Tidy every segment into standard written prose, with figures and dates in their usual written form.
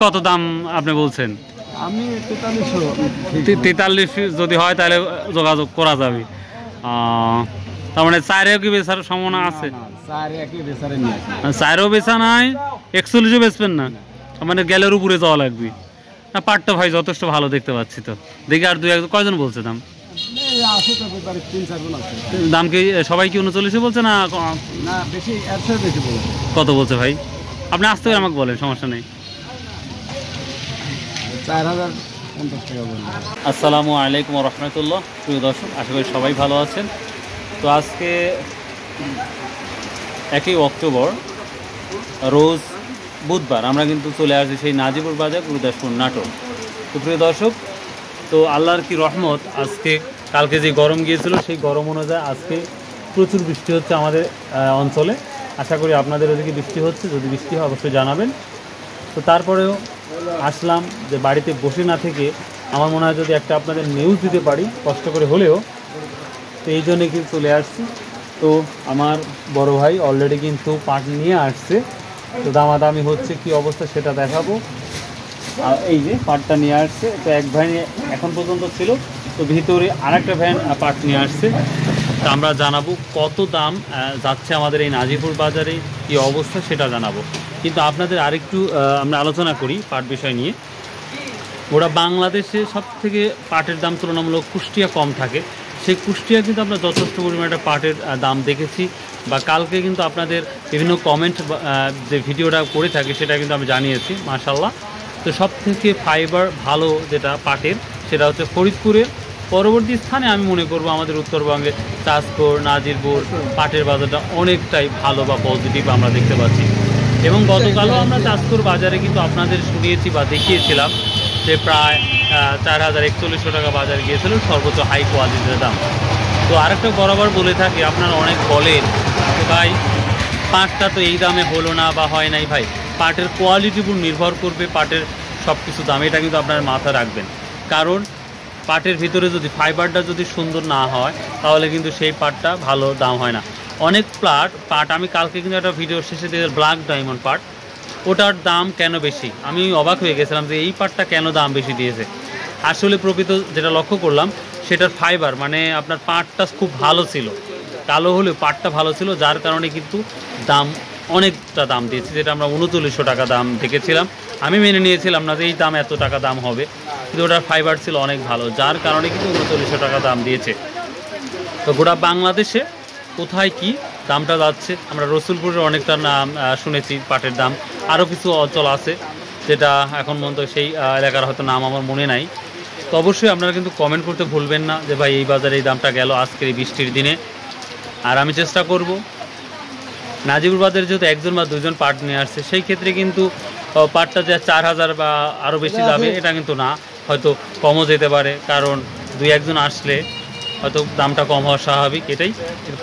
কত দাম আপনি বলছেন? আমি 43 যদি হয় তাহলে যোগাযোগ করা যাবে। তার মানে চারেও কি বেচার সম্ভাবনা আছে? চারেও বেচা নাই, 41ও বেচবেন না, মানে গেলের উপরে যাওয়া লাগবে না। পাটটা ভাই যথেষ্ট ভালো দেখতে পাচ্ছি। তো দেখি আর দুই একজন কয়জন বলছে দাম? দাম কি সবাই কি 39 বলছে না বেশি? কত বলছে ভাই? আপনি আসতে করে আমাকে বলেন, সমস্যা নেই। 4050 টাকা বলুন। আসসালামু আলাইকুম রহমতুল্লাহ। প্রিয় দর্শক, আশা করি সবাই ভালো আছেন। তো আজকে 1 অক্টোবর রোজ বুধবার আমরা কিন্তু চলে আসছি সেই নাজিপুর বাজার, গুরুদাসপুর, নাটোর। তো প্রিয় দর্শক, তো আল্লাহর কি রহমত, আজকে কালকে যে গরম গিয়েছিল সেই গরম অনুযায়ী আজকে প্রচুর বৃষ্টি হচ্ছে আমাদের অঞ্চলে। আশা করি আপনাদের ওদিকে বৃষ্টি হচ্ছে, যদি বৃষ্টি হয় অবশ্যই জানাবেন। তো তারপরেও আসলাম যে বাড়িতে বসে না থেকে আমার মনে হয় যদি একটা আপনাদের নিউজ দিতে পারি কষ্ট করে হলেও, তো এই জন্যে কিন্তু চলে আসছি। তো আমার বড় ভাই অলরেডি কিন্তু পাট নিয়ে আসছে, তো দামাদামি হচ্ছে, কি অবস্থা সেটা দেখাবো। আর এই যে পাটটা নিয়ে আসছে, তো এক ভ্যান এখন পর্যন্ত ছিল, তো ভিতরে আরেকটা ভ্যান পাট নিয়ে আসছে। তো আমরা জানাবো কত দাম যাচ্ছে আমাদের এই নাজিপুর বাজারে, কি অবস্থা সেটা জানাবো। কিন্তু আপনাদের আরেকটু আমরা আলোচনা করি পাট বিষয় নিয়ে। ওরা বাংলাদেশে সব থেকে পাটের দাম তুলনামূলক কুষ্টিয়া কম থাকে, সেই কুষ্টিয়া কিন্তু আমরা যথেষ্ট পরিমাণে একটা পাটের দাম দেখেছি, বা কালকে কিন্তু আপনাদের বিভিন্ন কমেন্ট যে ভিডিওটা করে থাকে সেটা কিন্তু আমি জানিয়েছি, মাশাআল্লাহ। তো সব থেকে ফাইবার ভালো যেটা পাটের, সেটা হচ্ছে ফরিদপুরে। পরবর্তী স্থানে আমি মনে করব আমাদের উত্তরবঙ্গে চাঁদপুর, নাজিরপুর পাটের বাজারটা অনেকটাই ভালো বা পজিটিভ আমরা দেখতে পাচ্ছি। এবং গতকালও আমরা চাঁদপুর বাজারে কিন্তু আপনাদের শুনিয়েছি বা দেখিয়েছিলাম যে প্রায় 4100 টাকা বাজার গিয়েছিল, সর্বোচ্চ হাই কোয়ালিটির দাম। তো আরেকটা বরাবর বলে থাকি, আপনারা অনেক বলেন ভাই পাটটা তো এই দামে হলো না বা হয় নাই। ভাই পাটের কোয়ালিটির উপর নির্ভর করবে পাটের সব কিছু দাম, এটা কিন্তু আপনার মাথায় রাখবেন। কারণ পাটের ভিতরে যদি ফাইবারটা যদি সুন্দর না হয় তাহলে কিন্তু সেই পাটটা ভালো দাম হয় না। অনেক পাট আমি কালকে কিন্তু একটা ভিডিও শেষে দিয়ে ব্ল্যাক ডায়মন্ড পাট, ওটার দাম কেন বেশি, আমি অবাক হয়ে গেছিলাম যে এই পাটটা কেন দাম বেশি দিয়েছে। আসলে প্রকৃত যেটা লক্ষ্য করলাম সেটার ফাইবার, মানে আপনার পাটটা খুব ভালো ছিল, কালো হলেও পাটটা ভালো ছিল, যার কারণে কিন্তু দাম অনেকটা দাম দিয়েছে। যেটা আমরা 3900 টাকা দাম দেখেছিলাম, আমি মেনে নিয়েছিলাম না যে এই দাম এত টাকা দাম হবে, কিন্তু ওটার ফাইবার ছিল অনেক ভালো, যার কারণে কিন্তু 3900 টাকা দাম দিয়েছে। তো গোটা বাংলাদেশে কোথায় কি দামটা যাচ্ছে, আমরা রসুলপুরের অনেকটা নাম শুনেছি পাটের দাম, আরও কিছু অঞ্চল আছে যেটা এখন পর্যন্ত সেই এলাকার হয়তো নাম আমার মনে নাই। তো অবশ্যই আপনারা কিন্তু কমেন্ট করতে ভুলবেন না যে ভাই এই বাজারে এই দামটা গেল আজকের এই বৃষ্টির দিনে। আর আমি চেষ্টা করব, নাজিপুর বাজারে যেহেতু একজন বা দুজন পাট নিয়ে আসছে, সেই ক্ষেত্রে কিন্তু পাটটা যে 4000 বা আরও বেশি যাবে এটা কিন্তু না, হয়তো কমও যেতে পারে, কারণ দুই একজন আসলে হয়তো দামটা কম হওয়া স্বাভাবিক, এটাই।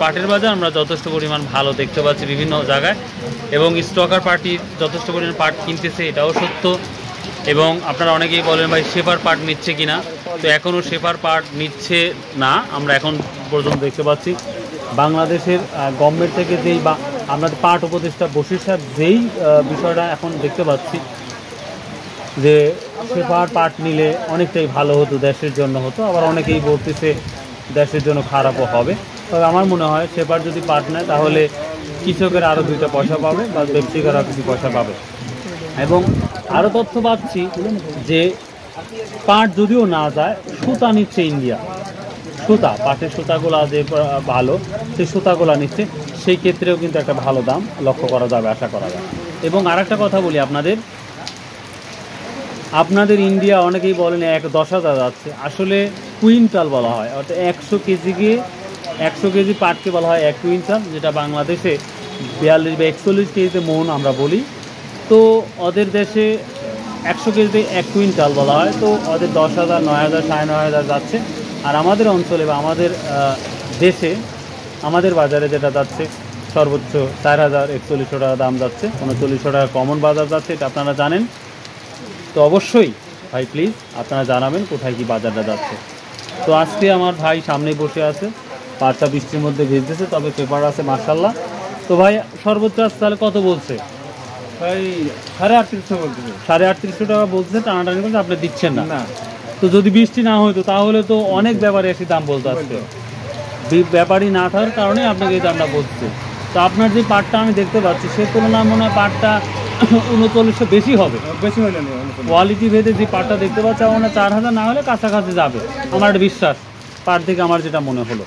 পাটের বাজার আমরা যথেষ্ট পরিমাণ ভালো দেখতে পাচ্ছি বিভিন্ন জায়গায়, এবং স্টকার পার্টি যথেষ্ট পরিমাণ পাট কিনতেছে, এটাও সত্য। এবং আপনারা অনেকেই বলেন ভাই শেফার পাট নিচ্ছে কিনা, তো এখনও শেফার পাট নিচ্ছে না, আমরা এখন পর্যন্ত দেখতে পাচ্ছি বাংলাদেশের গভর্নমেন্ট থেকে যেই বা আমাদের পাট উপদেষ্টা বশির সাহেব যেই বিষয়টা এখন দেখতে পাচ্ছি যে শেফার পাট নিলে অনেকটাই ভালো হতো, দেশের জন্য হতো, আবার অনেকেই বলতেছে দেশের জন্য খারাপও হবে। তবে আমার মনে হয় শেফার যদি পাট নেয় তাহলে কৃষকের আরও 2টা পয়সা পাবে বা ব্যবসায়ীরা কিছু পয়সা পাবে। এবং আরও তথ্য পাচ্ছি যে পাট যদিও না যায়, সুতা নিচ্ছে ইন্ডিয়া, সুতা, পাটের সুতাগুলা যে ভালো সেই সুতাগুলা নিচ্ছে, সেই ক্ষেত্রেও কিন্তু একটা ভালো দাম লক্ষ্য করা যাবে, আশা করা যায়। এবং আরেকটা কথা বলি আপনাদের ইন্ডিয়া অনেকেই বলেন 10,000 যাচ্ছে, আসলে কুইন্টাল বলা হয়, অর্থাৎ 100 কেজি পাটকে বলা হয় 1 কুইন্টাল, যেটা বাংলাদেশে 42 বা 41 কেজিতে মন আমরা বলি। তো ওদের দেশে 100 কেজিতে 1 কুইন্টাল বলা হয়, তো ওদের 10,000, 9,000, 9,500 যাচ্ছে। আর আমাদের অঞ্চলে বা আমাদের দেশে আমাদের বাজারে যেটা যাচ্ছে সর্বোচ্চ 4100 টাকা দাম যাচ্ছে, 3900 টাকা কমন বাজার যাচ্ছে, এটা আপনারা জানেন। তো অবশ্যই ভাই প্লিজ আপনারা জানাবেন কোথায় কি বাজারটা যাচ্ছে। তো আজকে আমার ভাই সামনেই বসে আছে, পাটটা বৃষ্টির মধ্যে ভিজতেছে, তবে পেপার আছে মাশাআল্লাহ। তো ভাই সর্বোচ্চ তাহলে কত বলছে? ভাই 3800 বলতেছে। 3850 টাকা বলছে, টানাটানি করছে, আপনি দিচ্ছেন না। না তো যদি বৃষ্টি না হতো তাহলে তো অনেক ব্যাপারে এসে দাম বলতে আসছে। ব্যাপারই না থাকার কারণে আপনাকে এই দামটা বলছে। তো আপনার যে পাটটা আমি দেখতে পাচ্ছি সে তুলনায় মনে হয় পাটটা 3900 বেশি হবে। বেশি হইলো না। কোয়ালিটি ভেদে যে পাটটা দেখতে পাচ্ছি আমার মনে হয় 4000 না হলে কাছাকাছি যাবে, আমার একটা বিশ্বাস পাট থেকে আমার যেটা মনে হলো।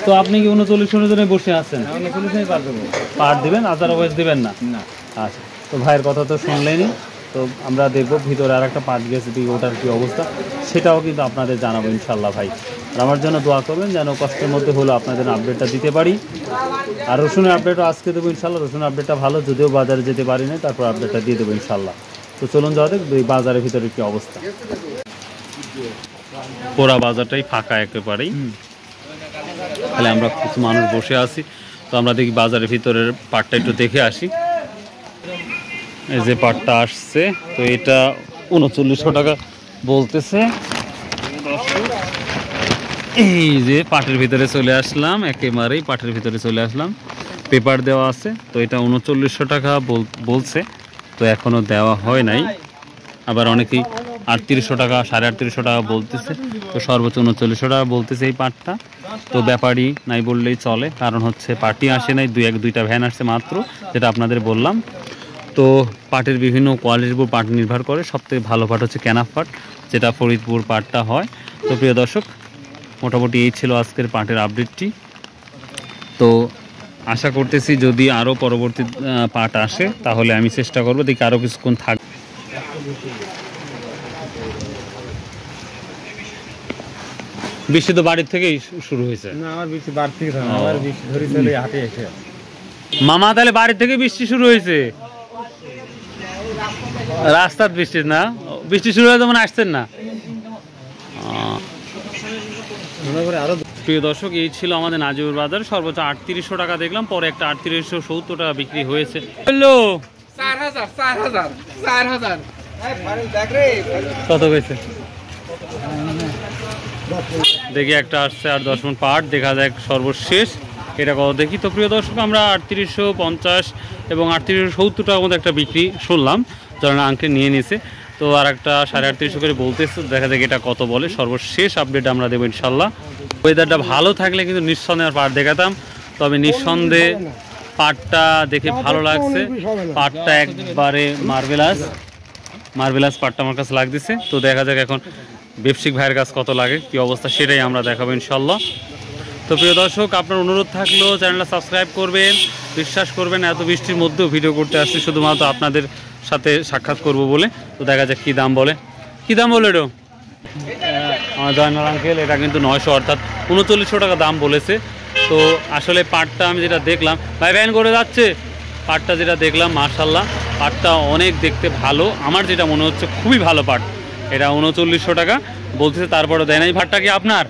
তো আপনি কি 39 জনে বসে আছেন? 39 পার দেবো। পাট দিবেন, আদারওয়াইজ দিবেন না? না আচ্ছা, তো ভাইয়ের কথা তো শুনলেনই। তো আমরা দেখবো ভিতরে আর একটা পাট গেছে, ওটার কী অবস্থা সেটাও কিন্তু আপনাদের জানাবো ইনশাল্লাহ ভাই। আর আমার জন্য দোয়া করবেন যেন কষ্টের মধ্যে হলো আপনাদের আপডেটটা দিতে পারি। আর রসুনের আপডেটও আজকে দেবো ইনশাল্লাহ। রসুনের আপডেটটা ভালো, যদিও বাজারে যেতে পারি না, তারপর আপডেটটা দিয়ে দেবো ইনশাল্লাহ। তো চলুন যাওয়া দেখ বাজারের ভিতরে কী অবস্থা। পুরা বাজারটাই ফাঁকা একেবারেই, তাহলে আমরা কিছু মানুষ বসে আছি। তো আমরা দেখি বাজারের ভিতরের পাটটা একটু দেখে আসি। এই যে পাটটা আসছে, তো এটা 3900 টাকা বলতেছে। এই যে পাটের ভিতরে চলে আসলাম, একেবারেই পাটের ভিতরে চলে আসলাম, পেপার দেওয়া আছে। তো এটা 3900 টাকা বলছে, তো এখনো দেওয়া হয় নাই। আবার অনেকেই 3800 টাকা 3850 টাকা বলতেছে, তো সর্বোচ্চ 3900 টাকা বলতেছে এই পাটটা। তো ব্যাপারই নাই বললেই চলে, কারণ হচ্ছে পাটই আসে নাই, দুইটা ভ্যান আসছে মাত্র, যেটা আপনাদের বললাম। তো পাটের বিভিন্ন কোয়ালিটির উপর পাট নির্ভর করে। সবথেকে ভালো পাট হচ্ছে ক্যানাফ পাট, যেটা ফরিদপুর পাটটা হয়। তো প্রিয় দর্শক, মোটামুটি এই ছিল আজকের পাটের আপডেটটি। তো আশা করতেছি যদি আরও পরবর্তী পাট আসে তাহলে আমি চেষ্টা করবো, দেখি আরও কিছুক্ষণ থাক। বৃষ্টি তো বাড়ির থেকেই শুরু হয়েছে। না, আমার বৃষ্টি বাড়ি থেকে থাকে না, আমার বৃষ্টি ধরে চলে হাটে এসে। মামা তাহলে বাড়ি থেকে বৃষ্টি শুরু হয়েছে? রাস্তার বৃষ্টি না, বৃষ্টি শুরু হয়ে যেমন আসছেন না। আরো প্রিয় দর্শক, এই ছিল আমাদের নাজিবুর বাজার। সর্বোচ্চ 3800 টাকা দেখলাম, পরে একটা 3870 টাকা বিক্রি হয়েছে। হ্যালো, 4000 কত হয়েছে দেখি। একটা আসছে 8-10 মণ পাট, দেখা যাক সর্বশেষ এটা কত দেখি। তো প্রিয় দর্শক, আমরা 3850 এবং 3870 টাকার মধ্যে একটা বিক্রি শুনলাম, যারা আঙ্কেল নিয়ে নিয়েছে। তো আর একটা 3850 করে বলতেছে, দেখা যাক এটা কত বলে। সর্বশেষ আপডেট আমরা দেবো ইনশাল্লাহ। ওয়েদারটা ভালো থাকলে কিন্তু নিঃসন্দেহে পাট দেখাতাম, তবে নিঃসন্দেহে পাটটা দেখে ভালো লাগছে। পাটটা একবারে মার্ভেলাস পাটটা আমার কাছে লাগতেছে। তো দেখা যাক এখন ব্যবসায়িক ভাইয়ের কাছে কত লাগে, কি অবস্থা সেটাই আমরা দেখাবো ইনশাল্লাহ। তো প্রিয় দর্শক, আপনার অনুরোধ থাকলো চ্যানেলটা সাবস্ক্রাইব করবেন। বিশ্বাস করবেন এত বৃষ্টির মধ্যেও ভিডিও করতে আসছি শুধুমাত্র আপনাদের সাথে সাক্ষাৎ করব বলে। তো দেখা যাক কী দাম বলে। কী দাম বলে এটা আমার জয়নাল আঙ্কেল? এটা কিন্তু 900 অর্থাৎ 3900 টাকা দাম বলেছে। তো আসলে পাটটা আমি যেটা দেখলাম, ভাই ভ্যান করে যাচ্ছে, পাটটা যেটা দেখলাম মাশাল্লাহ পাটটা অনেক দেখতে ভালো। আমার যেটা মনে হচ্ছে খুবই ভালো পাট। এটা 3900 টাকা বলতেছে, তারপরে দেয় নাই। ভাটটা কি আপনার?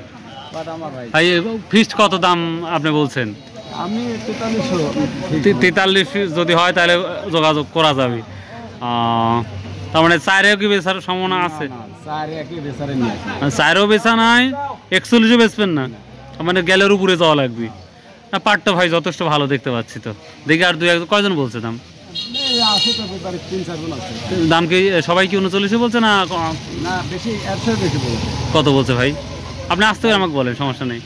ভাই ফিক্সড কত দাম আপনি বলছেন? আমি 43 যদি হয় তাহলে যোগাযোগ করা যাবে। তার মানে চারেও কি বেচার সম্ভাবনা আছে? চারেও বেচা নাই, 41ও বেচবেন না, মানে গেলের উপরে যাওয়া লাগবে না। পাটটা ভাই যথেষ্ট ভালো দেখতে পাচ্ছি। তো দেখি আর কয়জন বলছে দাম? দাম কি সবাই কি 39 বলছে না বেশি? কত বলছে ভাই? আপনি আসতে হবে, আমাকে বলেন, সমস্যা নেই।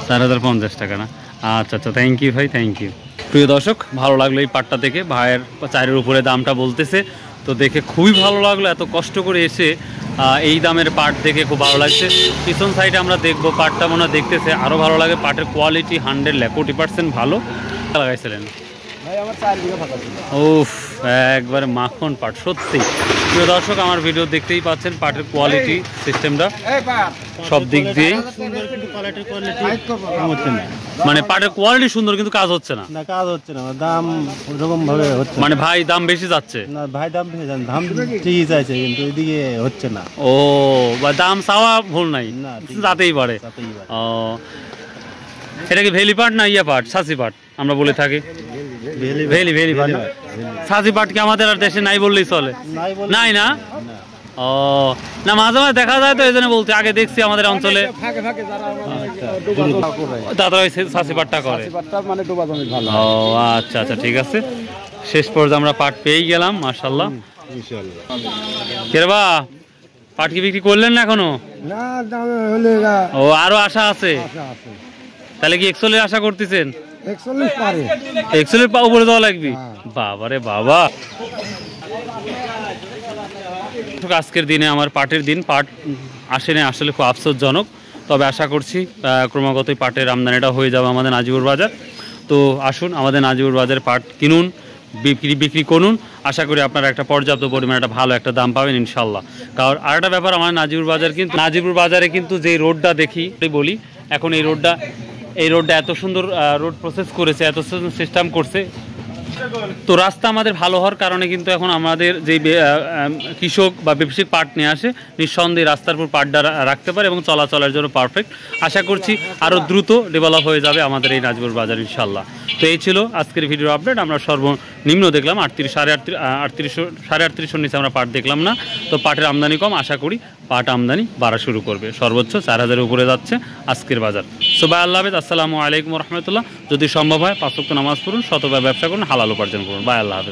4050 টাকা না? আচ্ছা আচ্ছা, থ্যাংক ইউ ভাই, থ্যাংক ইউ। প্রিয় দর্শক, ভালো লাগলো এই পাটটা দেখে। ভাইয়ের চারের উপরে দামটা বলতেছে, তো দেখে খুবই ভালো লাগলো। এত কষ্ট করে এসে এই দামের পাট দেখে খুব ভালো লাগছে। পিছন সাইডে আমরা দেখবো পাটটা মনে হয় দেখতেছে আরও ভালো লাগে। পাটের কোয়ালিটি 140% ভালো। লাগাইছিলেন? উফ, একবারে মাখন পাট সত্যি। প্রিয় দর্শক, আমার ভিডিও দেখতেই পাচ্ছেন পাটের কোয়ালিটি সিস্টেমটা সব দিক দিয়ে, মানে পাটের কোয়ালিটি সুন্দর কিন্তু কাজ হচ্ছে না। কাজ হচ্ছে না, দাম ওরকম ভাবে হচ্ছে মানে ভাই দাম বেশি যাচ্ছে না। ভাই দাম বেশি যাচ্ছে, দাম ঠিকই চাইছে কিন্তু ওইদিকে হচ্ছে না। ও, বা দাম চাওয়া ভুল নাই, যাতেই পারে। ও, এটা কি ভেলি পাট না ইয়া পাট, সাসি পাট আমরা বলে থাকি? ভেলি পাট। সাসি পাট কি আমাদের আর দেশে নাই বললেই চলে? নাই না? ও না, মাঝে মাঝে দেখা যায়, তো এই জন্য বলছি। আগে দেখছি আমাদের অঞ্চলে দাদা ওই সাসি পাটটা করে। মানে ডোবা জমি ভালো। ও আচ্ছা আচ্ছা, ঠিক আছে। শেষ পর্যন্ত আমরা পাট পেয়েই গেলাম, মাশাআল্লাহ। কেরবা পাট কি বিক্রি করলেন না এখনো? না, দামে হলে ও আরো আশা আছে, তাহলে কি 41 আশা করতেছেন? 41 পারে, 41 পা উপরে দেওয়া লাগবে। বাবা রে বাবা, আজকের দিনে আমার পাটের দিন, পাট আসেনি, আসলে খুব আফসোসজনক। তবে আশা করছি ক্রমাগতই পাটের আমদানিটা হয়ে যাবে আমাদের নাজিপুর বাজার। তো আসুন আমাদের নাজিপুর বাজারে পাট কিনুন, বিক্রি করুন। আশা করি আপনারা একটা পর্যাপ্ত পরিমাণে একটা ভালো একটা দাম পাবেন ইনশাল্লাহ। কারণ আর একটা ব্যাপার, আমার নাজিপুর বাজারে কিন্তু যে রোডটা দেখি বলি, এখন এই রোডটা এত সুন্দর রোড প্রসেস করেছে, এত সুন্দর সিস্টেম করছে। তো রাস্তা আমাদের ভালো হওয়ার কারণে কিন্তু এখন আমাদের যে কৃষক বা ব্যবসায়িক পাট নিয়ে আসে, নিঃসন্দেহে রাস্তার উপর পাটটা রাখতে পারে এবং চলাচলের জন্য পারফেক্ট। আশা করছি আরও দ্রুত ডেভেলপ হয়ে যাবে আমাদের এই নাজিপুর বাজার ইনশাল্লাহ। তো এই ছিল আজকের ভিডিও আপডেট। আমরা সর্বনিম্ন দেখলাম 38,500 নিচে আমরা পাট দেখলাম না। তো পাটের আমদানি কম, আশা করি পাট আমদানি বাড়া শুরু করবে, সর্বোচ্চ 4,000-এর উপরে যাচ্ছে আজকের বাজার। সো বাই, আল্লাহ হাফেজ, আসসালামু আলাইকুম রহমতুল্লাহ। যদি সম্ভব হয় 5 ওয়াক্ত নামাজ পড়ুন, শতভাবে ব্যবসা করুন, হালাল উপার্জন করুন। বাই, আল্লাহ হাফেজ।